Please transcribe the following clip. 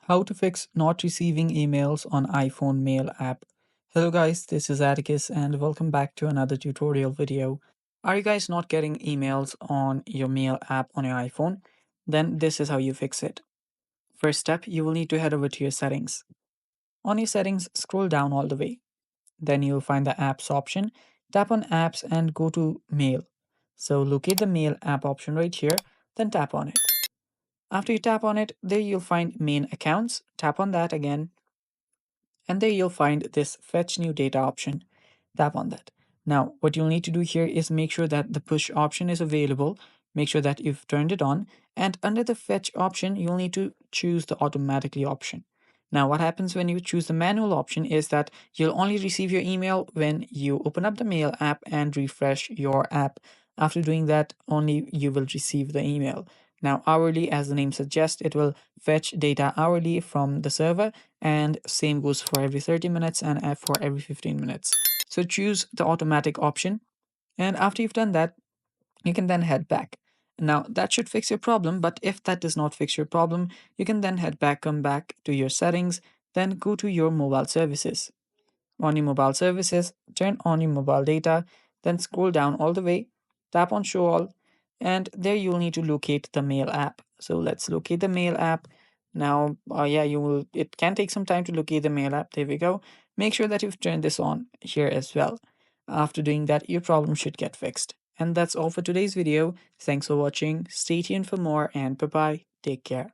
How to fix not receiving emails on iPhone Mail app. Hello guys, this is Atticus and welcome back to another tutorial video. Are you guys not getting emails on your Mail app on your iPhone? Then this is how you fix it. First step, you will need to head over to your settings. On your settings, scroll down all the way. Then you'll find the apps option. Tap on apps and go to Mail. So locate the Mail app option right here, then tap on it. After you tap on it, there you'll find main accounts. Tap on that again, and there you'll find this fetch new data option. Tap on that. Now what you'll need to do here is make sure that the push option is available. Make sure that you've turned it on, and under the fetch option you'll need to choose the automatically option. Now what happens when you choose the manual option is that you'll only receive your email when you open up the mail app and refresh your app. After doing that, only you will receive the email. Now hourly, as the name suggests, it will fetch data hourly from the server, and same goes for every 30 minutes and for every 15 minutes. So choose the automatic option, and after you've done that, you can then head back. Now that should fix your problem, but if that does not fix your problem, you can then head back, come back to your settings, then go to your mobile services. On your mobile services, turn on your mobile data, then scroll down all the way, tap on show all, and there you'll need to locate the mail app. So let's locate the mail app. Now, yeah, it can take some time to locate the mail app. There we go. Make sure that you've turned this on here as well. After doing that, your problem should get fixed. And that's all for today's video. Thanks for watching. Stay tuned for more, and bye bye. Take care.